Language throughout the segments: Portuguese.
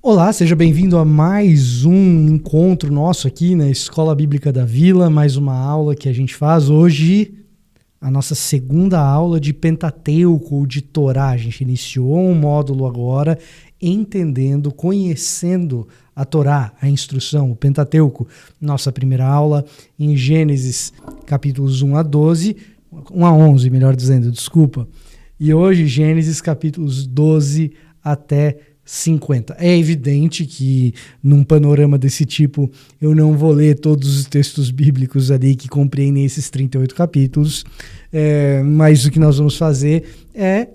Olá, seja bem-vindo a mais um encontro nosso aqui na Escola Bíblica da Vila, mais uma aula que a gente faz hoje, a nossa segunda aula de Pentateuco ou de Torá. A gente iniciou um módulo agora, entendendo, conhecendo a Torá, a instrução, o Pentateuco. Nossa primeira aula em Gênesis, capítulos 1 a 12, 1 a 11, melhor dizendo, desculpa. E hoje, Gênesis, capítulos 12 até 50. É evidente que num panorama desse tipo eu não vou ler todos os textos bíblicos ali que compreendem esses 38 capítulos, mas o que nós vamos fazer é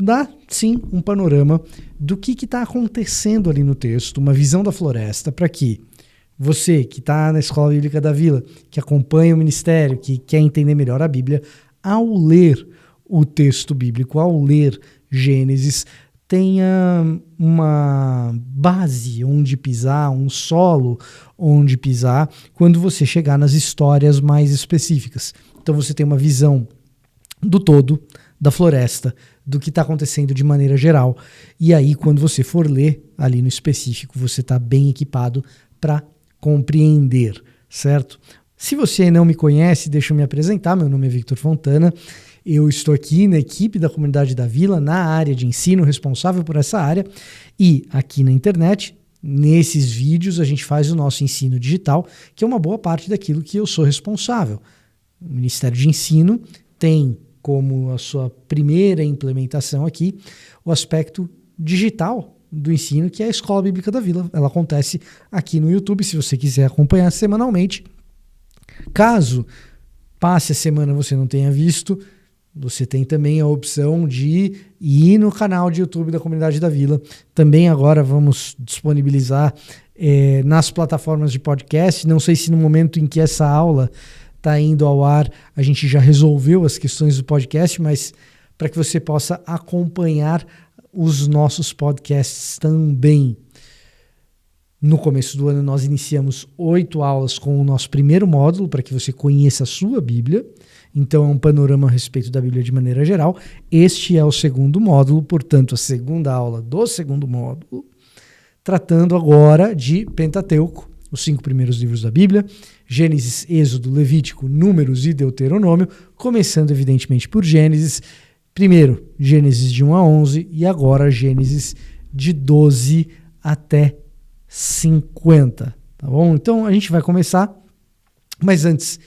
dar, sim, um panorama do que está acontecendo ali no texto, uma visão da floresta, para que você que está na Escola Bíblica da Vila, que acompanha o ministério, que quer entender melhor a Bíblia, ao ler o texto bíblico, ao ler Gênesis, tenha uma base onde pisar, um solo onde pisar, quando você chegar nas histórias mais específicas. Então você tem uma visão do todo, da floresta, do que está acontecendo de maneira geral. E aí, quando você for ler ali no específico, você está bem equipado para compreender, certo? Se você não me conhece, deixa eu me apresentar. Meu nome é Victor Fontana. Eu estou aqui na equipe da Comunidade da Vila, na área de ensino, responsável por essa área, e aqui na internet, nesses vídeos, a gente faz o nosso ensino digital, que é uma boa parte daquilo que eu sou responsável. O Ministério de Ensino tem como a sua primeira implementação aqui o aspecto digital do ensino, que é a Escola Bíblica da Vila. Ela acontece aqui no YouTube, se você quiser acompanhar semanalmente. Caso passe a semana e você não tenha visto, você tem também a opção de ir no canal de YouTube da Comunidade da Vila. Também agora vamos disponibilizar nas plataformas de podcast. Não sei se no momento em que essa aula está indo ao ar, a gente já resolveu as questões do podcast, mas para que você possa acompanhar os nossos podcasts também. No começo do ano nós iniciamos 8 aulas com o nosso primeiro módulo, para que você conheça a sua Bíblia. Então é um panorama a respeito da Bíblia de maneira geral. Este é o segundo módulo, portanto a segunda aula do segundo módulo, tratando agora de Pentateuco, os 5 primeiros livros da Bíblia, Gênesis, Êxodo, Levítico, Números e Deuteronômio, começando evidentemente por Gênesis, primeiro Gênesis de 1 a 11 e agora Gênesis de 12 até 50, tá bom? Então a gente vai começar, mas antes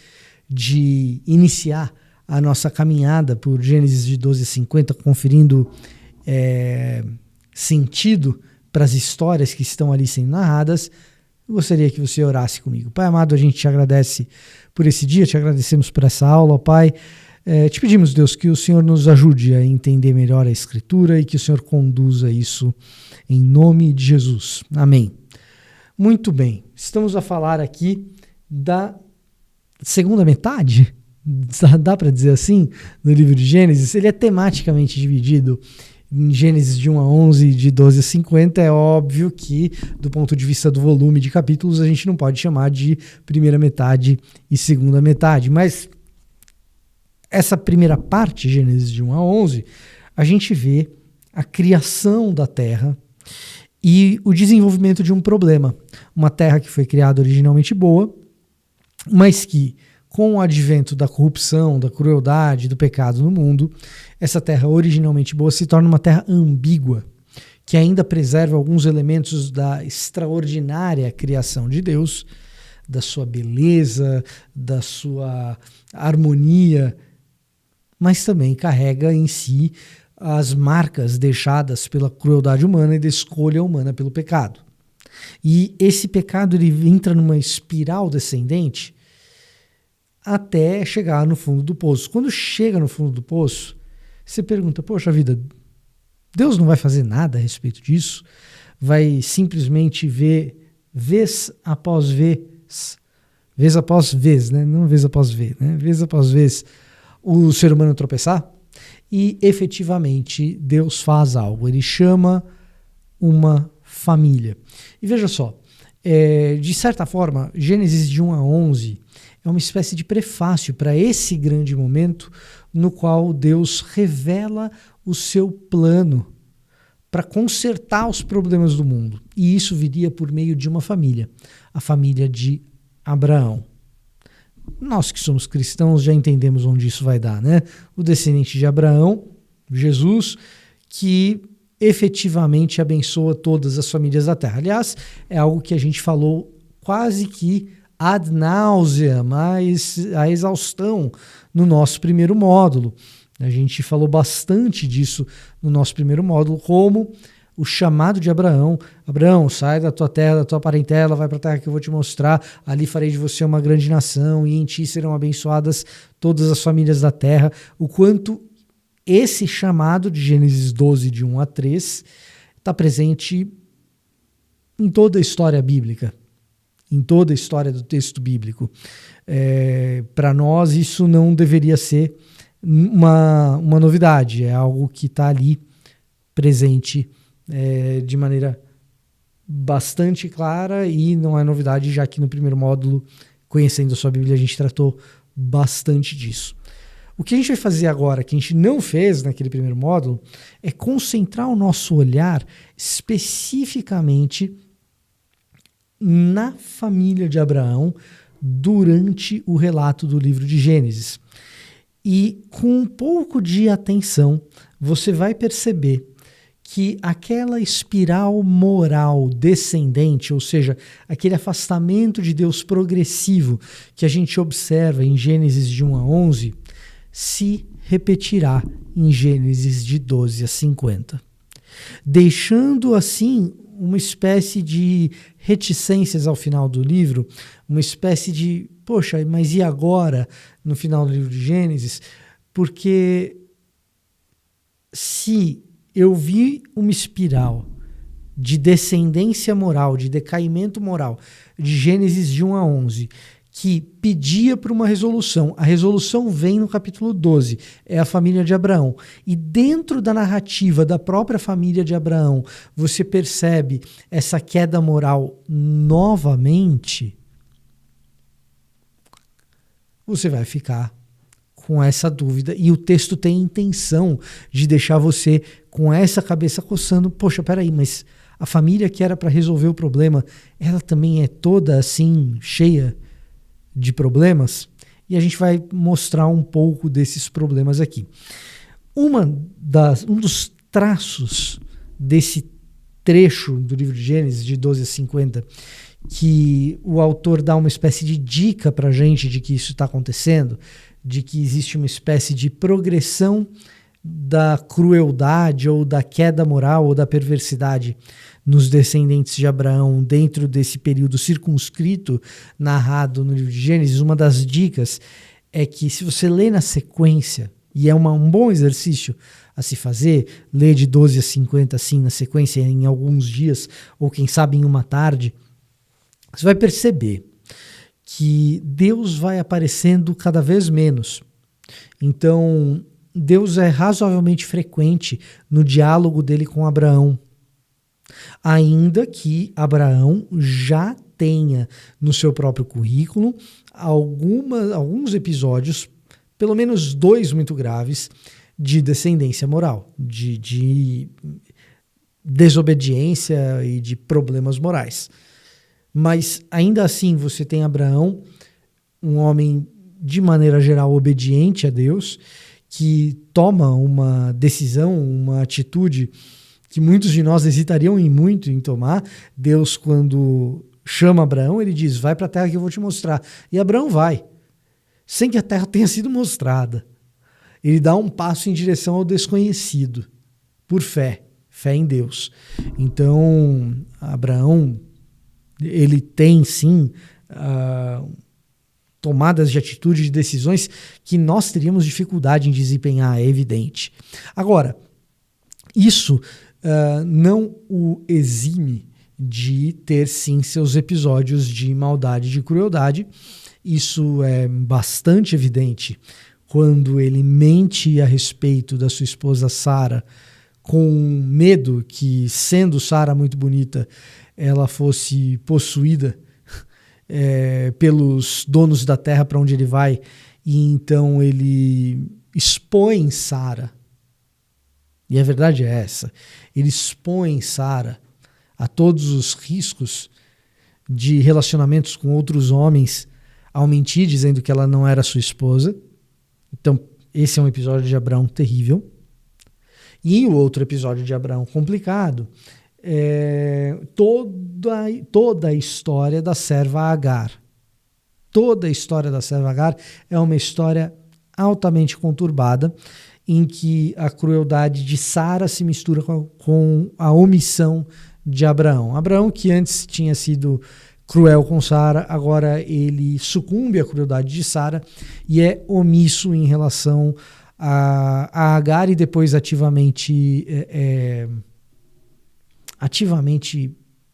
de iniciar a nossa caminhada por Gênesis de 12 a 50, conferindo sentido para as histórias que estão ali sendo narradas, eu gostaria que você orasse comigo. Pai amado, a gente te agradece por esse dia, te agradecemos por essa aula, Pai. Te pedimos, Deus, que o Senhor nos ajude a entender melhor a Escritura e que o Senhor conduza isso em nome de Jesus. Amém. Muito bem, estamos a falar aqui da segunda metade, dá para dizer assim, do livro de Gênesis. Ele é tematicamente dividido em Gênesis de 1 a 11 e de 12 a 50. É óbvio que, do ponto de vista do volume de capítulos, a gente não pode chamar de primeira metade e segunda metade, mas essa primeira parte, Gênesis de 1 a 11, a gente vê a criação da terra e o desenvolvimento de um problema. Uma terra que foi criada originalmente boa, mas que, com o advento da corrupção, da crueldade, do pecado no mundo, essa terra originalmente boa se torna uma terra ambígua, que ainda preserva alguns elementos da extraordinária criação de Deus, da sua beleza, da sua harmonia, mas também carrega em si as marcas deixadas pela crueldade humana e da escolha humana pelo pecado. E esse pecado ele entra numa espiral descendente até chegar no fundo do poço. Quando chega no fundo do poço, você pergunta, poxa vida, Deus não vai fazer nada a respeito disso? Vai simplesmente ver vez após vez, né? Não vez após vez, né? Vez após vez o ser humano tropeçar? E efetivamente Deus faz algo, ele chama uma família. E veja só, de certa forma, Gênesis de 1 a 11 é uma espécie de prefácio para esse grande momento no qual Deus revela o seu plano para consertar os problemas do mundo. E isso viria por meio de uma família, a família de Abraão. Nós que somos cristãos já entendemos onde isso vai dar, né? O descendente de Abraão, Jesus, que efetivamente abençoa todas as famílias da terra. Aliás, é algo que a gente falou quase que ad nauseam, mas a exaustão no nosso primeiro módulo. A gente falou bastante disso no nosso primeiro módulo, como o chamado de Abraão. Abraão, sai da tua terra, da tua parentela, vai para a terra que eu vou te mostrar, ali farei de você uma grande nação e em ti serão abençoadas todas as famílias da terra. O quanto esse chamado de Gênesis 12, de 1 a 3, está presente em toda a história bíblica, em toda a história do texto bíblico. Para nós isso não deveria ser uma novidade, é algo que está ali presente de maneira bastante clara e não é novidade, já que no primeiro módulo, conhecendo a sua Bíblia, a gente tratou bastante disso. O que a gente vai fazer agora, que a gente não fez naquele primeiro módulo, é concentrar o nosso olhar especificamente na família de Abraão durante o relato do livro de Gênesis. E com um pouco de atenção, você vai perceber que aquela espiral moral descendente, ou seja, aquele afastamento de Deus progressivo que a gente observa em Gênesis de 1 a 11, se repetirá em Gênesis de 12 a 50. Deixando assim uma espécie de reticências ao final do livro, uma espécie de, poxa, mas e agora no final do livro de Gênesis? Porque se eu vi uma espiral de descendência moral, de decaimento moral, de Gênesis de 1 a 11, que pedia por uma resolução. A resolução vem no capítulo 12, é a família de Abraão. E dentro da narrativa da própria família de Abraão, você percebe essa queda moral novamente, você vai ficar com essa dúvida. E o texto tem a intenção de deixar você com essa cabeça coçando. Poxa, peraí, mas a família que era para resolver o problema, ela também é toda assim, cheia de problemas, e a gente vai mostrar um pouco desses problemas aqui. Um dos traços desse trecho do livro de Gênesis, de 12 a 50, que o autor dá uma espécie de dica para a gente de que isso está acontecendo, de que existe uma espécie de progressão da crueldade ou da queda moral ou da perversidade nos descendentes de Abraão dentro desse período circunscrito narrado no livro de Gênesis. Uma das dicas é que se você lê na sequência, e é um bom exercício a se fazer, ler de 12 a 50 assim na sequência em alguns dias, ou quem sabe em uma tarde, você vai perceber que Deus vai aparecendo cada vez menos. Então, Deus é razoavelmente frequente no diálogo dele com Abraão, ainda que Abraão já tenha no seu próprio currículo alguns episódios, pelo menos 2 muito graves, de descendência moral, de desobediência e de problemas morais. Mas ainda assim você tem Abraão, um homem de maneira geral obediente a Deus, que toma uma decisão, uma atitude que muitos de nós hesitariam muito em tomar. Deus, quando chama Abraão, ele diz, vai para a terra que eu vou te mostrar. E Abraão vai, sem que a terra tenha sido mostrada. Ele dá um passo em direção ao desconhecido, por fé em Deus. Então, Abraão, ele tem sim tomadas de atitude, de decisões que nós teríamos dificuldade em desempenhar, é evidente. Agora, isso não o exime de ter sim seus episódios de maldade, de crueldade. Isso é bastante evidente quando ele mente a respeito da sua esposa Sara, com medo que, sendo Sara muito bonita, ela fosse possuída pelos donos da terra para onde ele vai, e então ele expõe Sara. E a verdade é essa. Ele expõe Sara a todos os riscos de relacionamentos com outros homens ao mentir, dizendo que ela não era sua esposa. Então, esse é um episódio de Abraão terrível. E o outro episódio de Abraão complicado é toda a história da serva Agar. Toda a história da serva Agar é uma história altamente conturbada, em que a crueldade de Sara se mistura com a omissão de Abraão. Abraão, que antes tinha sido cruel com Sara, agora ele sucumbe à crueldade de Sara e é omisso em relação a Agar e depois ativamente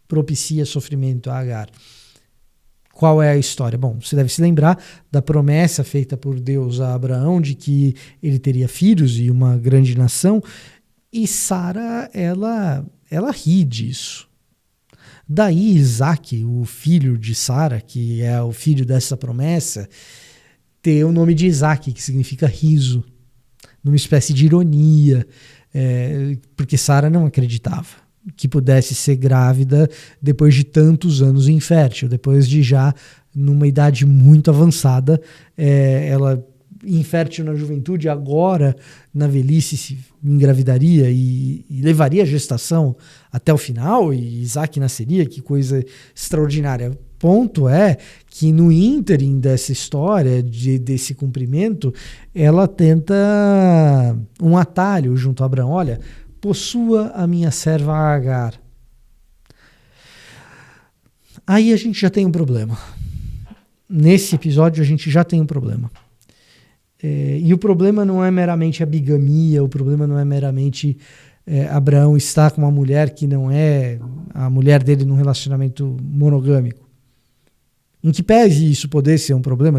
propicia sofrimento a Agar. Qual é a história? Bom, você deve se lembrar da promessa feita por Deus a Abraão de que ele teria filhos e uma grande nação, e Sara, ela ri disso. Daí Isaac, o filho de Sara, que é o filho dessa promessa, ter o nome de Isaac, que significa riso, numa espécie de ironia, porque Sara não acreditava que pudesse ser grávida depois de tantos anos infértil, depois de já numa idade muito avançada, ela infértil na juventude, agora na velhice se engravidaria e levaria a gestação até o final e Isaac nasceria, que coisa extraordinária. Ponto é que no ínterim dessa história, desse cumprimento, ela tenta um atalho junto a Abraão. Olha, possua a minha serva Agar. Aí a gente já tem um problema. Nesse episódio a gente já tem um problema. E o problema não é meramente a bigamia, o problema não é meramente Abraão estar com uma mulher que não é a mulher dele num relacionamento monogâmico. Em que pese isso poder ser um problema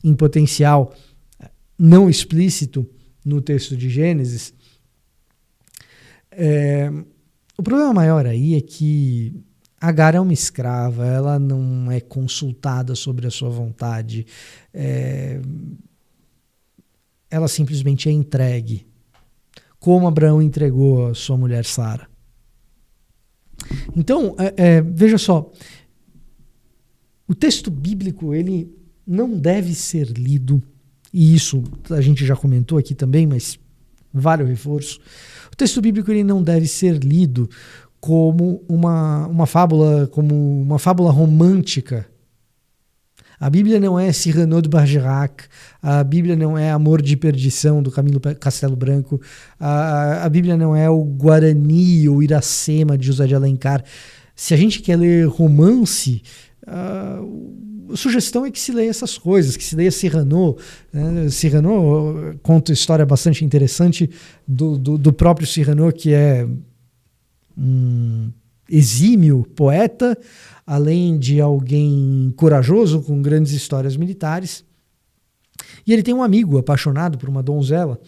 em potencial não explícito no texto de Gênesis, o problema maior aí é que Agar é uma escrava, ela não é consultada sobre a sua vontade, ela simplesmente é entregue, como Abraão entregou a sua mulher Sara. Então, veja só, o texto bíblico ele não deve ser lido, e isso a gente já comentou aqui também, mas vale o reforço. O texto bíblico ele não deve ser lido como uma fábula romântica. A Bíblia não é Cyrano de Bergerac, a Bíblia não é Amor de Perdição, do Camilo Castelo Branco, a Bíblia não é o Guarani ou Iracema, de José de Alencar. Se a gente quer ler romance, a sugestão é que se leia essas coisas, que se leia Cyrano. Cyrano conta uma história bastante interessante do próprio Cyrano, que é um exímio poeta, além de alguém corajoso, com grandes histórias militares. E ele tem um amigo apaixonado por uma donzela,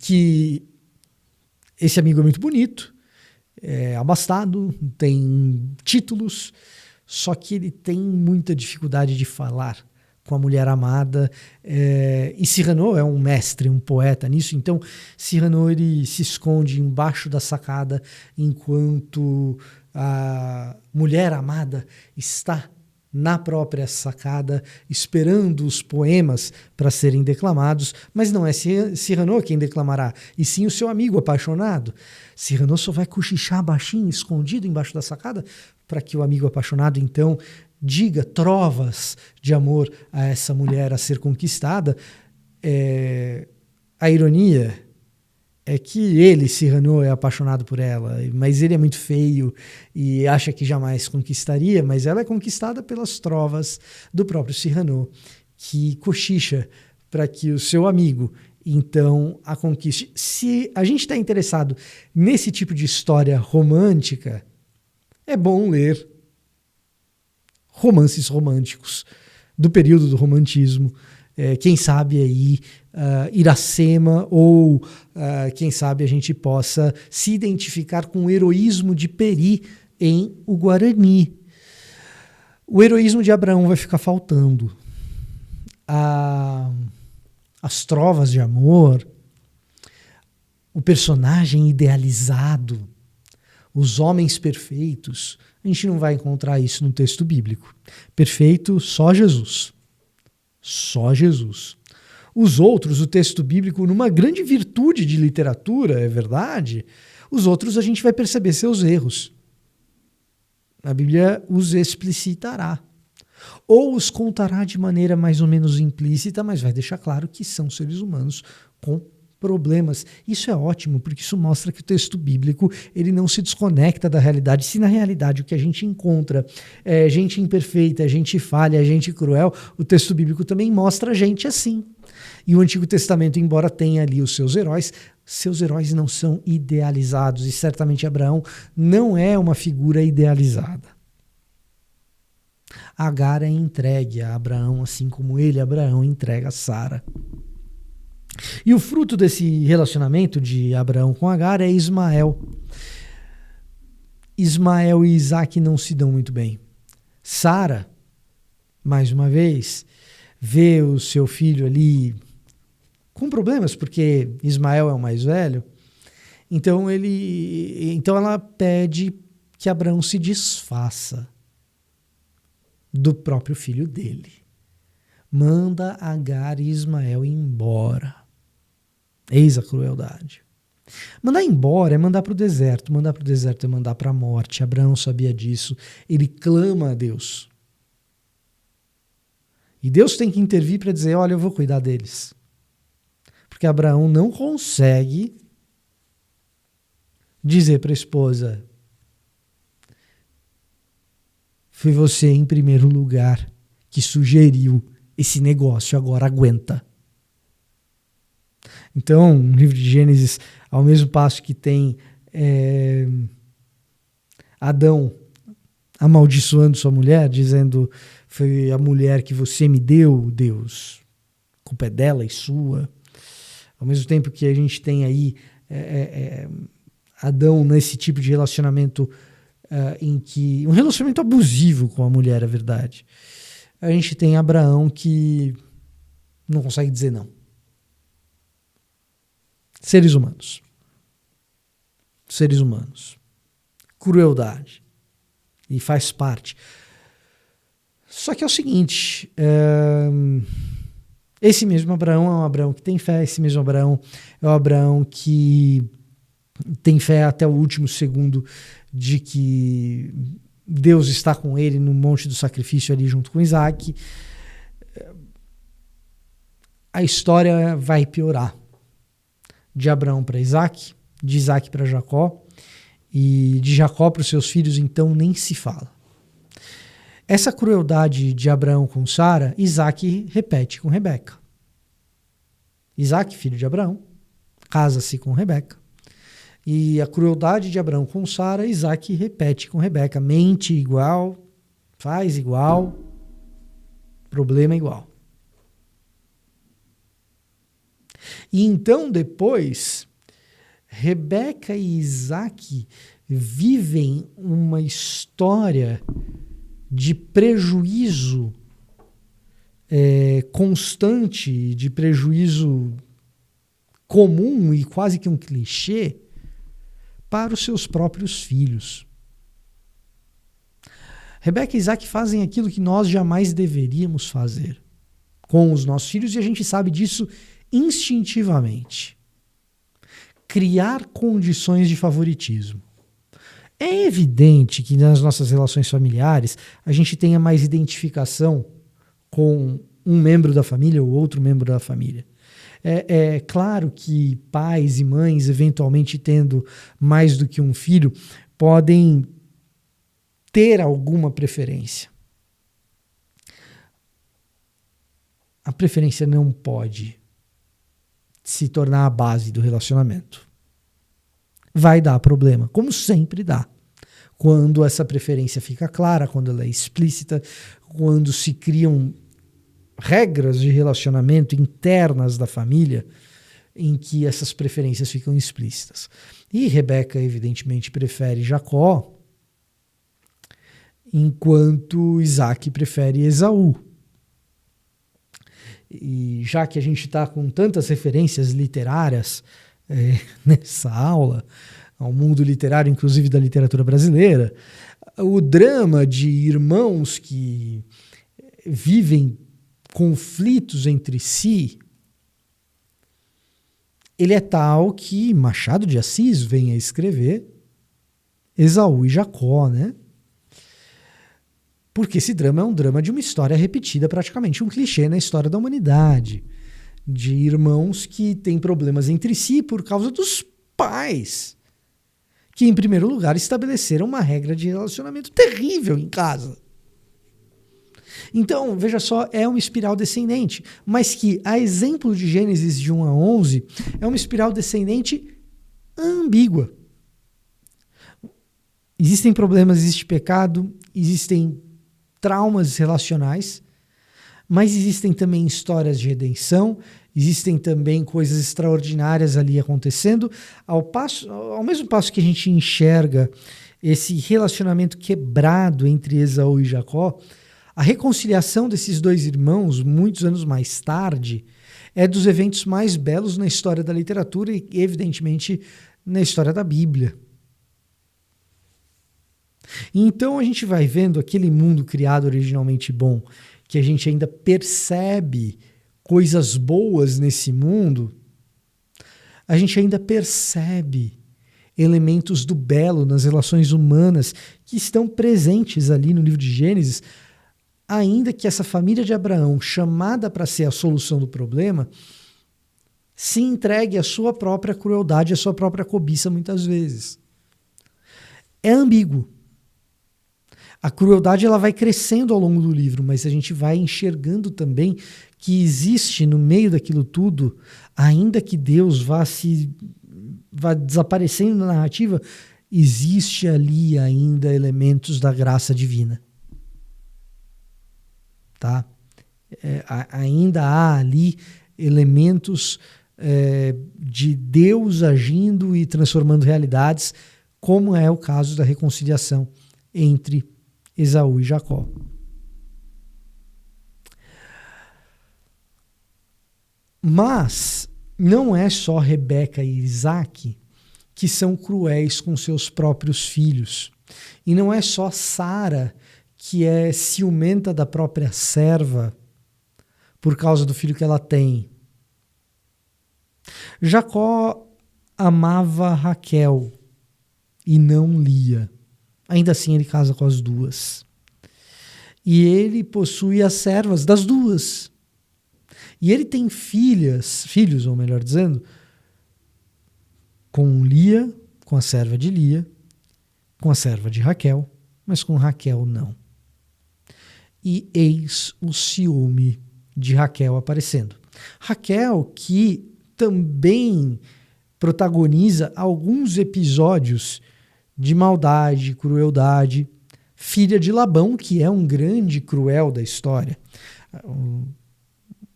que esse amigo é muito bonito, é abastado, tem títulos, só que ele tem muita dificuldade de falar com a mulher amada, e Cyrano é um mestre, um poeta nisso. Então Cyrano ele se esconde embaixo da sacada enquanto a mulher amada está na própria sacada esperando os poemas para serem declamados, mas não é Cyrano quem declamará, e sim o seu amigo apaixonado. Cyrano só vai cochichar baixinho, escondido embaixo da sacada, para que o amigo apaixonado então diga trovas de amor a essa mulher a ser conquistada. A ironia é que ele, Cyrano, é apaixonado por ela, mas ele é muito feio e acha que jamais conquistaria, mas ela é conquistada pelas trovas do próprio Cyrano, que cochicha para que o seu amigo então a conquiste. Se a gente está interessado nesse tipo de história romântica, é bom ler romances românticos do período do romantismo, quem sabe aí Iracema, ou quem sabe a gente possa se identificar com o heroísmo de Peri em O Guarani. O heroísmo de Abraão vai ficar faltando. As trovas de amor, o personagem idealizado, os homens perfeitos. A gente não vai encontrar isso no texto bíblico. Perfeito, só Jesus. Só Jesus. Os outros, o texto bíblico, numa grande virtude de literatura, é verdade, os outros a gente vai perceber seus erros. A Bíblia os explicitará. Ou os contará de maneira mais ou menos implícita, mas vai deixar claro que são seres humanos com problemas. Isso é ótimo, porque isso mostra que o texto bíblico ele não se desconecta da realidade. Se na realidade o que a gente encontra é gente imperfeita, gente falha, gente cruel, o texto bíblico também mostra gente assim. E o Antigo Testamento, embora tenha ali os seus heróis não são idealizados, e certamente Abraão não é uma figura idealizada. Agar é entregue a Abraão, assim como Abraão, entrega a Sara. E o fruto desse relacionamento de Abraão com Agar é Ismael. Ismael e Isaac não se dão muito bem. Sara, mais uma vez, vê o seu filho ali com problemas, porque Ismael é o mais velho. Então ela pede que Abraão se desfaça do próprio filho dele. Manda Agar e Ismael embora. Eis a crueldade. Mandar embora é mandar para o deserto. Mandar para o deserto é mandar para a morte. Abraão sabia disso. Ele clama a Deus. E Deus tem que intervir para dizer, olha, eu vou cuidar deles. Porque Abraão não consegue dizer para a esposa, foi você em primeiro lugar que sugeriu esse negócio, agora aguenta. Então, no livro de Gênesis, ao mesmo passo que tem Adão amaldiçoando sua mulher, dizendo, foi a mulher que você me deu, Deus, a culpa é dela e sua. Ao mesmo tempo que a gente tem aí Adão nesse tipo de relacionamento em que, um relacionamento abusivo com a mulher, é verdade. A gente tem Abraão que não consegue dizer não. Seres humanos. Seres humanos. Crueldade. E faz parte. Só que é o seguinte, esse mesmo Abraão é um Abraão que tem fé, esse mesmo Abraão é um Abraão que tem fé até o último segundo de que Deus está com ele no monte do sacrifício ali junto com Isaac. A história vai piorar. De Abraão para Isaac, de Isaac para Jacó, e de Jacó para os seus filhos, então nem se fala. Essa crueldade de Abraão com Sara, Isaac repete com Rebeca. Isaac, filho de Abraão, casa-se com Rebeca. E a crueldade de Abraão com Sara, Isaac repete com Rebeca. Mente igual, faz igual, problema igual. E então depois, Rebeca e Isaac vivem uma história de prejuízo constante, de prejuízo comum e quase que um clichê para os seus próprios filhos. Rebeca e Isaac fazem aquilo que nós jamais deveríamos fazer com os nossos filhos, e a gente sabe disso instintivamente. Criar condições de favoritismo. É evidente que nas nossas relações familiares a gente tenha mais identificação com um membro da família ou outro membro da família. É claro que pais e mães, eventualmente tendo mais do que um filho, podem ter alguma preferência. A preferência não pode se tornar a base do relacionamento. Vai dar problema, como sempre dá. Quando essa preferência fica clara, quando ela é explícita, quando se criam regras de relacionamento internas da família em que essas preferências ficam explícitas. E Rebeca, evidentemente, prefere Jacó, enquanto Isaac prefere Esaú. E já que a gente está com tantas referências literárias nessa aula, ao mundo literário, inclusive da literatura brasileira, o drama de irmãos que vivem conflitos entre si, ele é tal que Machado de Assis vem a escrever Esaú e Jacó, né? Porque esse drama é um drama de uma história repetida, praticamente um clichê na história da humanidade, de irmãos que têm problemas entre si por causa dos pais, que em primeiro lugar estabeleceram uma regra de relacionamento terrível em casa. Então, veja só, é uma espiral descendente, mas que, a exemplo de Gênesis de 1 a 11, é uma espiral descendente ambígua. Existem problemas, existe pecado, existem traumas relacionais, mas existem também histórias de redenção, existem também coisas extraordinárias ali acontecendo, ao mesmo passo que a gente enxerga esse relacionamento quebrado entre Esaú e Jacó. A reconciliação desses dois irmãos, muitos anos mais tarde, é dos eventos mais belos na história da literatura e, evidentemente, na história da Bíblia. Então a gente vai vendo aquele mundo criado originalmente bom, que a gente ainda percebe coisas boas nesse mundo, a gente ainda percebe elementos do belo nas relações humanas que estão presentes ali no livro de Gênesis, ainda que essa família de Abraão, chamada para ser a solução do problema, se entregue à sua própria crueldade, à sua própria cobiça muitas vezes. É ambíguo. A crueldade ela vai crescendo ao longo do livro, mas a gente vai enxergando também que existe no meio daquilo tudo, ainda que Deus vá desaparecendo na narrativa, existe ali ainda elementos da graça divina. Tá? Ainda há ali elementos de Deus agindo e transformando realidades, como é o caso da reconciliação entre Esaú e Jacó. Mas não é só Rebeca e Isaac que são cruéis com seus próprios filhos. E não é só Sara que é ciumenta da própria serva por causa do filho que ela tem. Jacó amava Raquel e não Lia. Ainda assim ele casa com as duas. E ele possui as servas das duas. E ele tem filhos, ou melhor dizendo, com Lia, com a serva de Lia, com a serva de Raquel, mas com Raquel não. E eis o ciúme de Raquel aparecendo. Raquel, que também protagoniza alguns episódios de maldade, crueldade, filha de Labão, que é um grande cruel da história.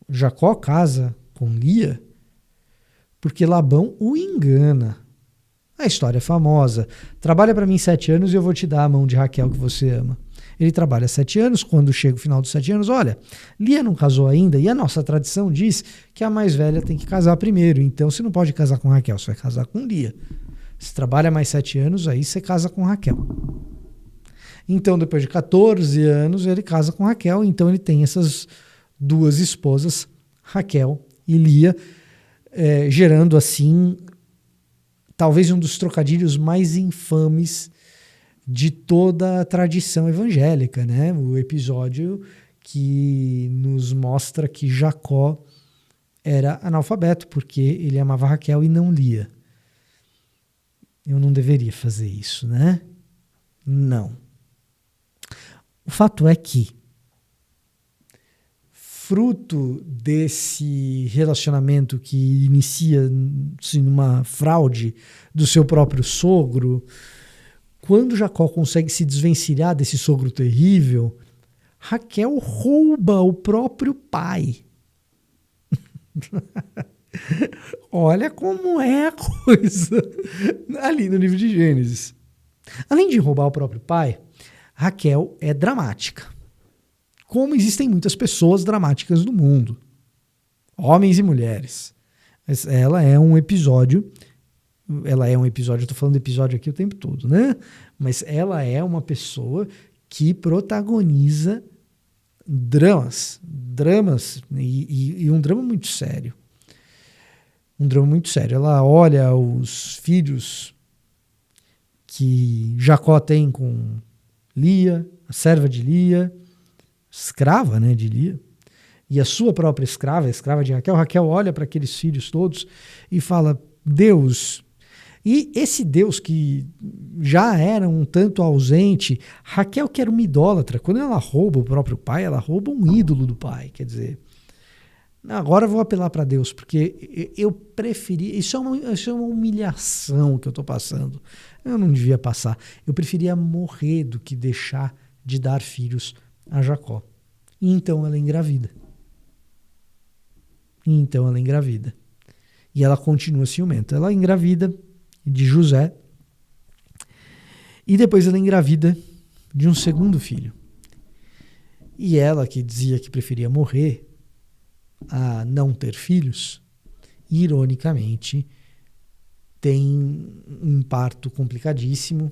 Jacó casa com Lia porque Labão o engana. A história é famosa. Trabalha para mim 7 anos e eu vou te dar a mão de Raquel que você ama. Ele trabalha 7 anos, quando chega o final dos 7 anos, olha, Lia não casou ainda e a nossa tradição diz que a mais velha tem que casar primeiro, então você não pode casar com Raquel, você vai casar com Lia. Você trabalha mais 7 anos, aí você casa com Raquel. Então, depois de 14 anos, ele casa com Raquel, então ele tem essas duas esposas, Raquel e Lia, gerando assim, talvez um dos trocadilhos mais infames de toda a tradição evangélica, né? O episódio que nos mostra que Jacó era analfabeto, porque ele amava Raquel e não Lia. Eu não deveria fazer isso, né? Não. O fato é que, fruto desse relacionamento que inicia-se numa fraude do seu próprio sogro, quando Jacó consegue se desvencilhar desse sogro terrível, Raquel rouba o próprio pai. Olha como é a coisa ali no livro de Gênesis. Além de roubar o próprio pai, Raquel é dramática. Como existem muitas pessoas dramáticas no mundo, homens e mulheres. Mas ela é um episódio ela é um episódio, eu estou falando episódio aqui o tempo todo, né? Mas ela é uma pessoa que protagoniza dramas e um drama muito sério. Um drama muito sério. Ela olha os filhos que Jacó tem com Lia, a serva de Lia, escrava, né, de Lia, e a sua própria escrava, a escrava de Raquel. Raquel olha para aqueles filhos todos e fala, Deus... E esse Deus que já era um tanto ausente, Raquel, que era uma idólatra, quando ela rouba o próprio pai, ela rouba um ídolo do pai. Quer dizer, agora eu vou apelar para Deus, porque eu preferi. Isso é uma humilhação que eu estou passando. Eu não devia passar. Eu preferia morrer do que deixar de dar filhos a Jacó. E então ela engravida. E ela continua ciumenta. Ela engravida de José, e depois ela engravida de um segundo filho. E ela, que dizia que preferia morrer a não ter filhos, ironicamente, tem um parto complicadíssimo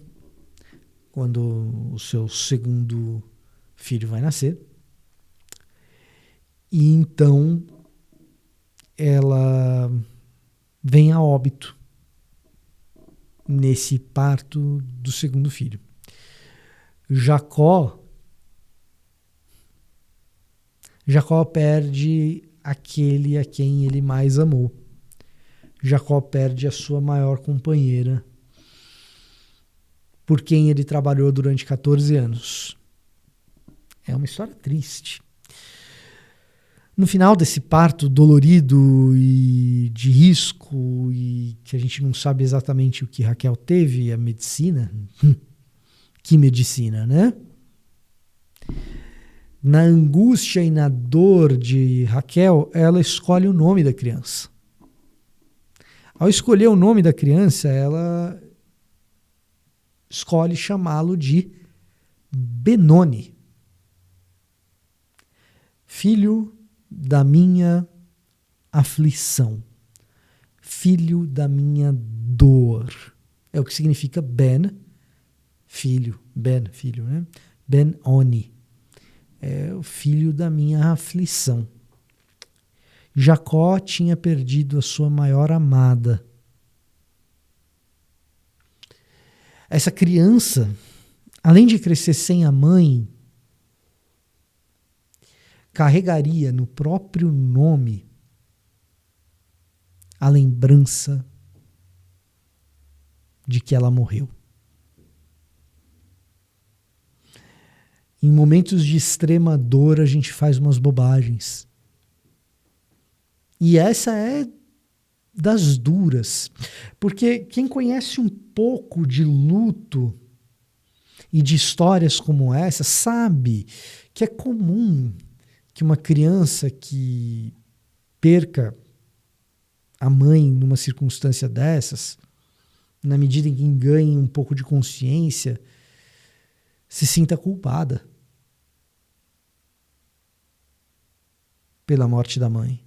quando o seu segundo filho vai nascer. E então ela vem a óbito nesse parto do segundo filho. Jacó perde aquele a quem ele mais amou. Jacó perde a sua maior companheira, por quem ele trabalhou durante 14 anos. É uma história triste. No final desse parto dolorido e de risco, e que a gente não sabe exatamente o que Raquel teve, a medicina, que medicina, né? Na angústia e na dor de Raquel, ela escolhe o nome da criança. Ao escolher o nome da criança, ela escolhe chamá-lo de Benoni, filho da minha aflição, filho da minha dor. É o que significa Ben, filho, né? Ben-Oni, é o filho da minha aflição. Jacó tinha perdido a sua maior amada. Essa criança, além de crescer sem a mãe, carregaria no próprio nome a lembrança de que ela morreu. Em momentos de extrema dor, a gente faz umas bobagens. E essa é das duras. Porque quem conhece um pouco de luto e de histórias como essa, sabe que é comum que uma criança que perca a mãe numa circunstância dessas, na medida em que ganhe um pouco de consciência, se sinta culpada pela morte da mãe.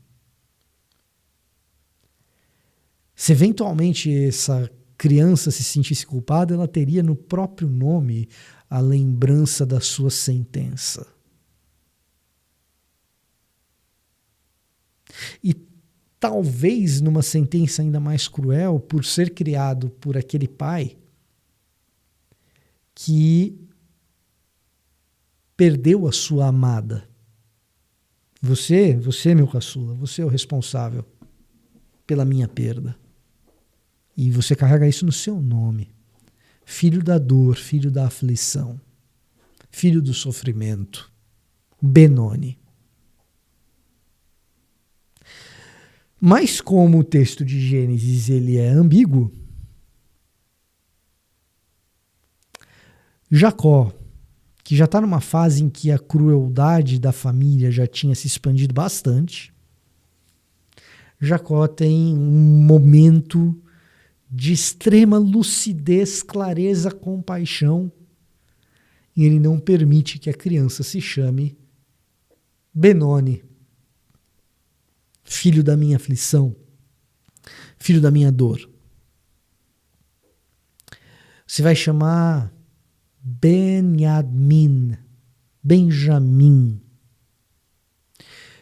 Se eventualmente essa criança se sentisse culpada, ela teria no próprio nome a lembrança da sua sentença. E talvez numa sentença ainda mais cruel, por ser criado por aquele pai que perdeu a sua amada. Você, meu caçula, você é o responsável pela minha perda. E você carrega isso no seu nome. Filho da dor, filho da aflição, filho do sofrimento. Benoni. Mas como o texto de Gênesis ele é ambíguo, Jacó, que já está numa fase em que a crueldade da família já tinha se expandido bastante, Jacó tem um momento de extrema lucidez, clareza, compaixão, e ele não permite que a criança se chame Benoni, filho da minha aflição, filho da minha dor. Você vai chamar Benjamim,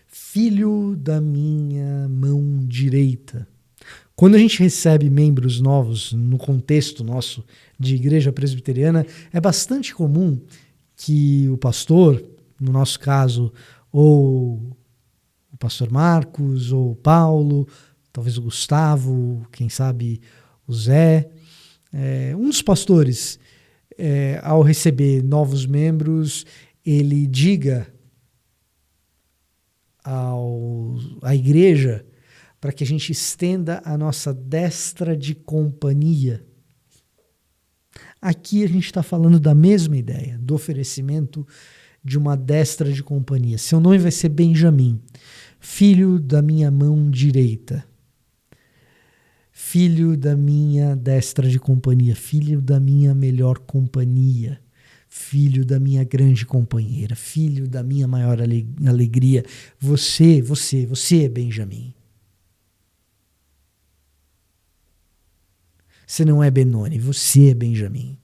filho da minha mão direita. Quando a gente recebe membros novos no contexto nosso de igreja presbiteriana, é bastante comum que o pastor, no nosso caso, ou o pastor Marcos, ou o Paulo, talvez o Gustavo, quem sabe o Zé, um dos pastores, ao receber novos membros, ele diga à igreja para que a gente estenda a nossa destra de companhia. Aqui a gente está falando da mesma ideia, do oferecimento de uma destra de companhia. Seu nome vai ser Benjamim, filho da minha mão direita, filho da minha destra de companhia, filho da minha melhor companhia, filho da minha grande companheira, filho da minha maior alegria. Você é Benjamim. Você não é Benoni, você é Benjamim.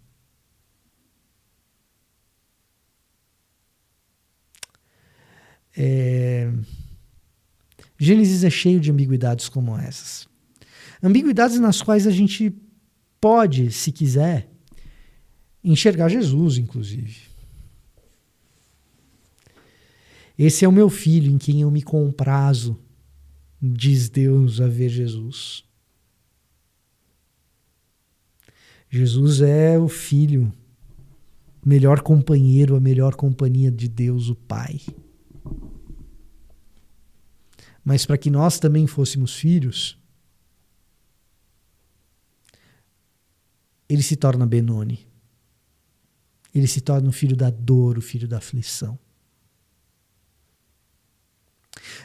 Gênesis é cheio de ambiguidades como essas. Ambiguidades nas quais a gente pode, se quiser, enxergar Jesus, inclusive. Esse é o meu filho em quem eu me comprazo, diz Deus a ver Jesus. Jesus é o filho, melhor companheiro, a melhor companhia de Deus, o Pai. Mas para que nós também fôssemos filhos, ele se torna Benoni. Ele se torna o filho da dor, o filho da aflição.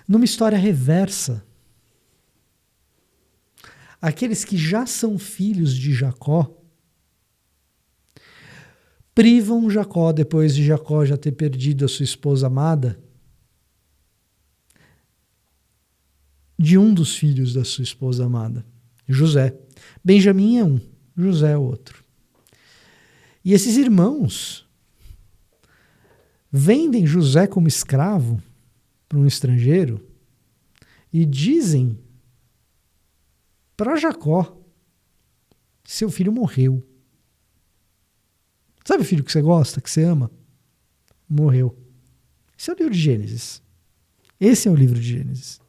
Numa história reversa, aqueles que já são filhos de Jacó privam Jacó, depois de Jacó já ter perdido a sua esposa amada, de um dos filhos da sua esposa amada, José. Benjamim é um, José é outro. E esses irmãos vendem José como escravo para um estrangeiro e dizem para Jacó: seu filho morreu. Sabe o filho que você gosta, que você ama? Morreu. Esse é o livro de Gênesis. Esse é o livro de Gênesis.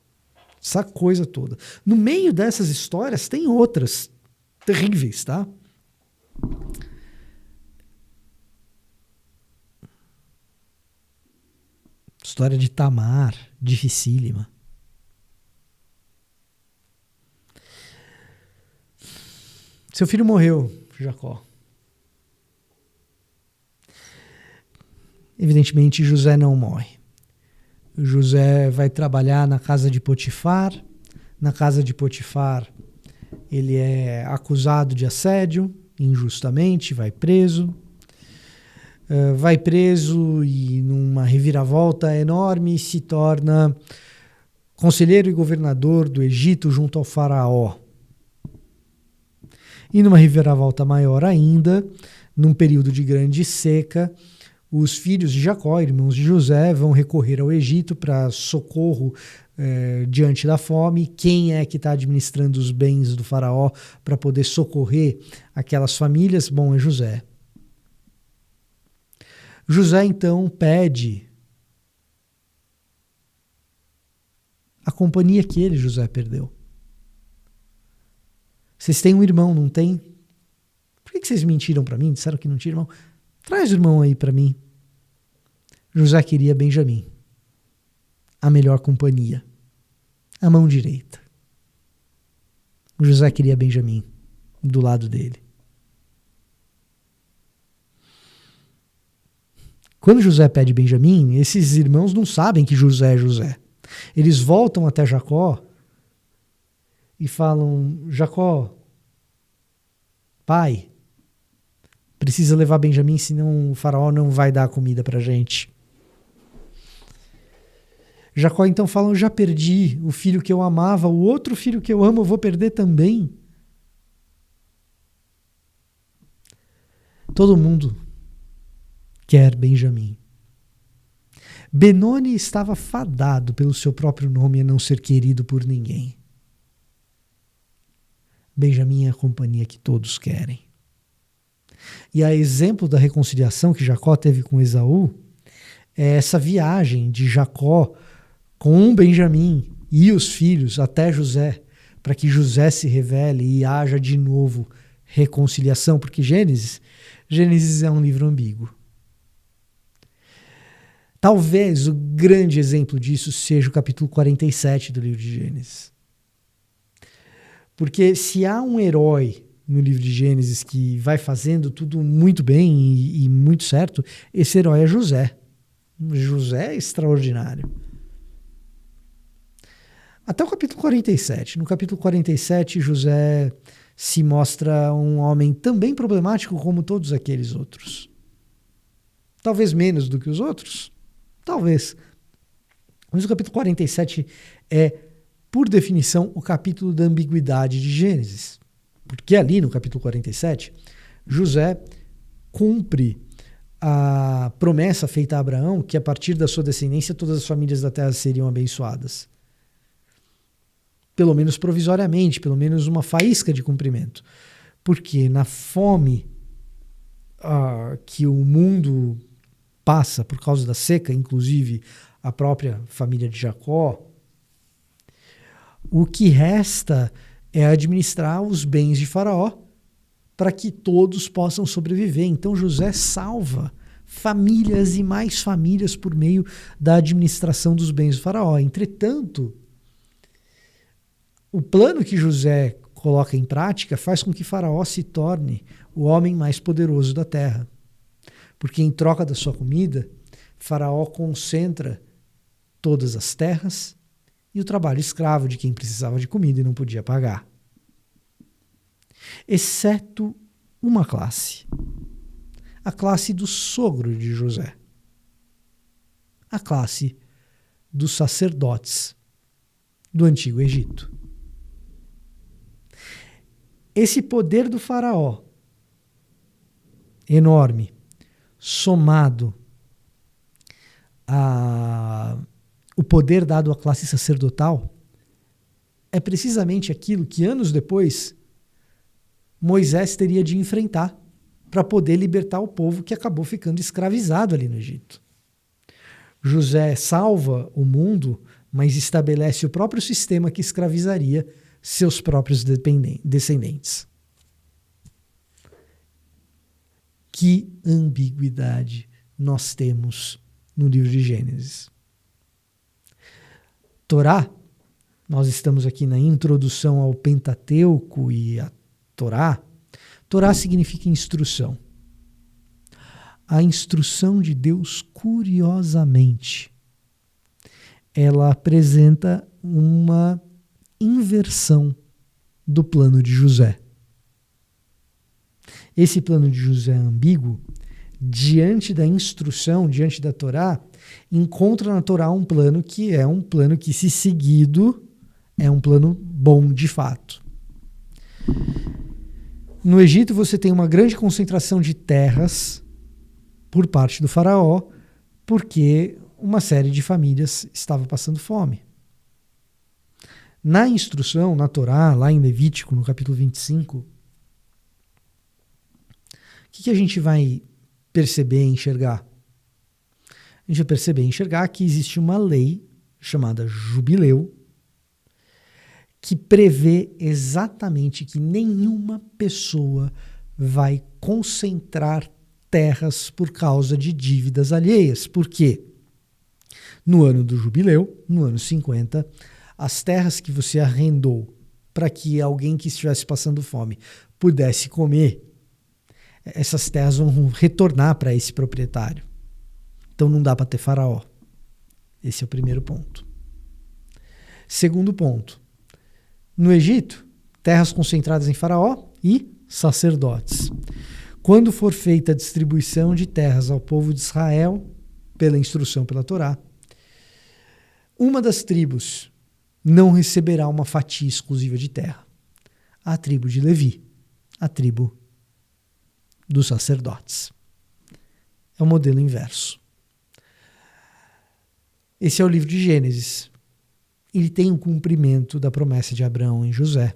Essa coisa toda. No meio dessas histórias tem outras terríveis, tá? História de Tamar, dificílima. Seu filho morreu, Jacó. Evidentemente, José não morre. José vai trabalhar na casa de Potifar. Na casa de Potifar, ele é acusado de assédio, injustamente, vai preso. Vai preso e, numa reviravolta enorme, se torna conselheiro e governador do Egito junto ao faraó. E numa reviravolta maior ainda, num período de grande seca, os filhos de Jacó, irmãos de José, vão recorrer ao Egito para socorro diante da fome. Quem é que está administrando os bens do faraó para poder socorrer aquelas famílias? Bom, é José. José, então, pede a companhia que ele, José, perdeu. Vocês têm um irmão, não tem? Por que vocês mentiram para mim? Disseram que não tinha irmão? Traz o irmão aí para mim. José queria Benjamim, a melhor companhia, a mão direita. José queria Benjamim do lado dele. Quando José pede Benjamim, esses irmãos não sabem que José é José. Eles voltam até Jacó e falam: Jacó, pai, precisa levar Benjamim, senão o faraó não vai dar comida para a gente. Jacó então fala: eu já perdi o filho que eu amava, o outro filho que eu amo eu vou perder também. Todo mundo quer Benjamim. Benoni estava fadado pelo seu próprio nome a não ser querido por ninguém. Benjamim é a companhia que todos querem. E a exemplo da reconciliação que Jacó teve com Esaú, é essa viagem de Jacó com Benjamim e os filhos até José, para que José se revele e haja de novo reconciliação, porque Gênesis é um livro ambíguo. Talvez o grande exemplo disso seja o capítulo 47 do livro de Gênesis. Porque se há um herói no livro de Gênesis que vai fazendo tudo muito bem e muito certo, esse herói é José. José é extraordinário. Até o capítulo 47. No capítulo 47, José se mostra um homem também problemático como todos aqueles outros. Talvez menos do que os outros. Talvez. Mas o capítulo 47 é, por definição, o capítulo da ambiguidade de Gênesis. Porque ali no capítulo 47, José cumpre a promessa feita a Abraão que a partir da sua descendência todas as famílias da terra seriam abençoadas. Pelo menos provisoriamente, pelo menos uma faísca de cumprimento. Porque na fome que o mundo passa por causa da seca, inclusive a própria família de Jacó, o que resta é administrar os bens de Faraó para que todos possam sobreviver. Então José salva famílias e mais famílias por meio da administração dos bens do Faraó. Entretanto, o plano que José coloca em prática faz com que Faraó se torne o homem mais poderoso da terra. Porque em troca da sua comida, Faraó concentra todas as terras e o trabalho escravo de quem precisava de comida e não podia pagar. Exceto uma classe. A classe do sogro de José. A classe dos sacerdotes do Antigo Egito. Esse poder do Faraó, enorme, somado o poder dado à classe sacerdotal, é precisamente aquilo que anos depois Moisés teria de enfrentar para poder libertar o povo que acabou ficando escravizado ali no Egito. José salva o mundo, mas estabelece o próprio sistema que escravizaria seus próprios descendentes. Que ambiguidade nós temos no livro de Gênesis. Torá, nós estamos aqui na introdução ao Pentateuco e a Torá. Torá significa instrução. A instrução de Deus, curiosamente, ela apresenta uma inversão do plano de José. Esse plano de José ambíguo, diante da instrução, diante da Torá, encontra na Torá um plano que, se seguido, é um plano bom de fato. No Egito você tem uma grande concentração de terras por parte do faraó, porque uma série de famílias estava passando fome. Na instrução, na Torá, lá em Levítico, no capítulo 25, o que a gente vai perceber e enxergar? A gente vai perceber e enxergar que existe uma lei chamada Jubileu, que prevê exatamente que nenhuma pessoa vai concentrar terras por causa de dívidas alheias. Por quê? No ano do Jubileu, no ano 50, as terras que você arrendou para que alguém que estivesse passando fome pudesse comer, essas terras vão retornar para esse proprietário. Então não dá para ter faraó. Esse é o primeiro ponto. Segundo ponto. No Egito, terras concentradas em faraó e sacerdotes. Quando for feita a distribuição de terras ao povo de Israel, pela instrução pela Torá, uma das tribos não receberá uma fatia exclusiva de terra. A tribo de Levi, a tribo dos sacerdotes. É o modelo inverso. Esse é o livro de Gênesis. Ele tem um cumprimento da promessa de Abraão em José,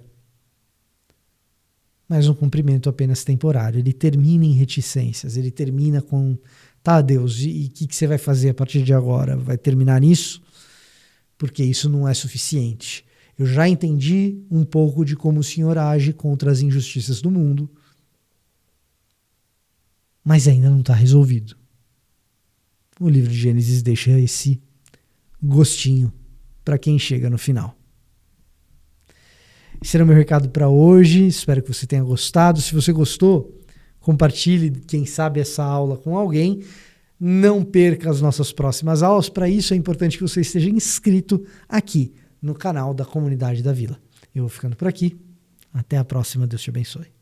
mas um cumprimento apenas temporário. Ele termina em reticências, ele termina com, tá, Deus, e o que você vai fazer a partir de agora? Vai terminar nisso? Porque isso não é suficiente. Eu já entendi um pouco de como o Senhor age contra as injustiças do mundo, mas ainda não está resolvido. O livro de Gênesis deixa esse gostinho para quem chega no final. Esse era o meu recado para hoje. Espero que você tenha gostado. Se você gostou, compartilhe, quem sabe, essa aula com alguém. Não perca as nossas próximas aulas. Para isso é importante que você esteja inscrito aqui no canal da Comunidade da Vila. Eu vou ficando por aqui. Até a próxima. Deus te abençoe.